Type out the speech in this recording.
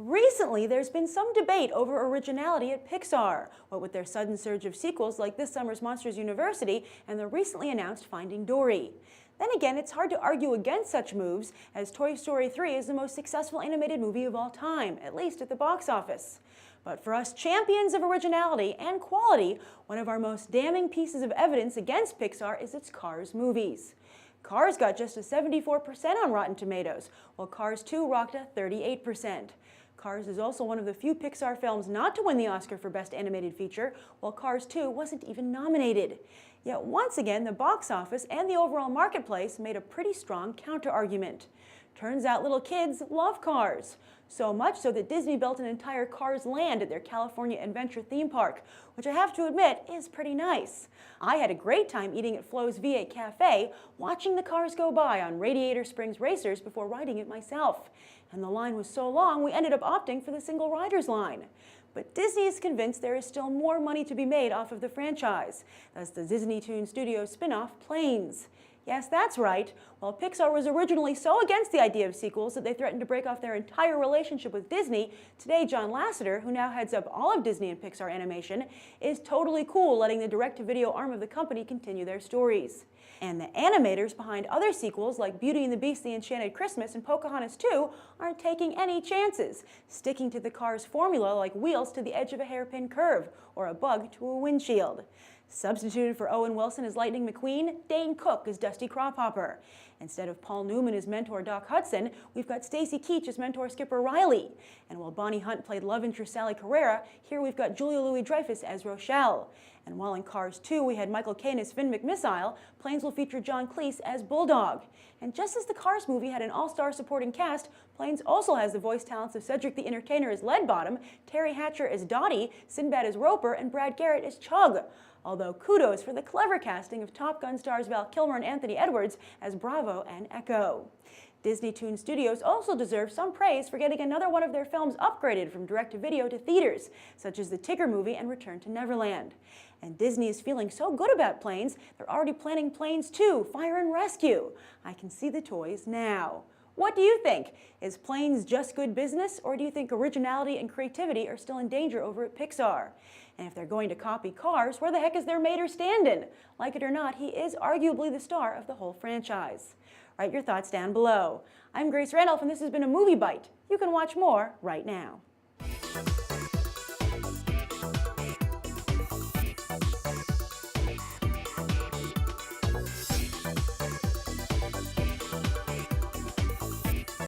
Recently, there's been some debate over originality at Pixar, what with their sudden surge of sequels like this summer's Monsters University and the recently announced Finding Dory. Then again, it's hard to argue against such moves, as Toy Story 3 is the most successful animated movie of all time, at least at the box office. But for us champions of originality and quality, one of our most damning pieces of evidence against Pixar is its Cars movies. Cars got just a 74% on Rotten Tomatoes, while Cars 2 rocked a 38%. Cars is also one of the few Pixar films not to win the Oscar for Best Animated Feature, while Cars 2 wasn't even nominated. Yet once again, the box office and the overall marketplace made a pretty strong counter-argument. Turns out little kids love Cars. So much so that Disney built an entire Cars land at their California Adventure theme park, which I have to admit is pretty nice. I had a great time eating at Flo's V8 Cafe, watching the cars go by on Radiator Springs Racers before riding it myself. And the line was so long, we ended up opting for the single rider's line. But Disney is convinced there is still more money to be made off of the franchise. That's the Disney Toon Studios spin-off, Planes. Yes, that's right. While Pixar was originally so against the idea of sequels that they threatened to break off their entire relationship with Disney, today John Lasseter, who now heads up all of Disney and Pixar animation, is totally cool letting the direct-to-video arm of the company continue their stories. And the animators behind other sequels like Beauty and the Beast, The Enchanted Christmas, and Pocahontas 2 aren't taking any chances, sticking to the Cars formula like wheels to the edge of a hairpin curve or a bug to a windshield. Substituted for Owen Wilson as Lightning McQueen, Dane Cook as Dusty Cropper. Instead of Paul Newman as mentor Doc Hudson, we've got Stacy Keach as mentor Skipper Riley. And while Bonnie Hunt played love interest Sally Carrera, here we've got Julia Louis-Dreyfus as Rochelle. And while in Cars 2 we had Michael Caine as Finn McMissile, Planes will feature John Cleese as Bulldog. And just as the Cars movie had an all-star supporting cast, Planes also has the voice talents of Cedric the Entertainer as Leadbottom, Terry Hatcher as Dottie, Sinbad as Roper, and Brad Garrett as Chug. Although kudos for the clever casting of Top Gun stars Val Kilmer and Anthony Edwards as Bravo and Echo. Disney Toon Studios also deserves some praise for getting another one of their films upgraded from direct-to-video to theaters, such as the Tigger movie and Return to Neverland. And Disney is feeling so good about Planes, they're already planning Planes 2, Fire and Rescue. I can see the toys now. What do you think? Is Planes just good business, or do you think originality and creativity are still in danger over at Pixar? And if they're going to copy Cars, where the heck is their Mater stand-in? Like it or not, he is arguably the star of the whole franchise. Write your thoughts down below. I'm Grace Randolph, and this has been a Movie Bite. You can watch more right now.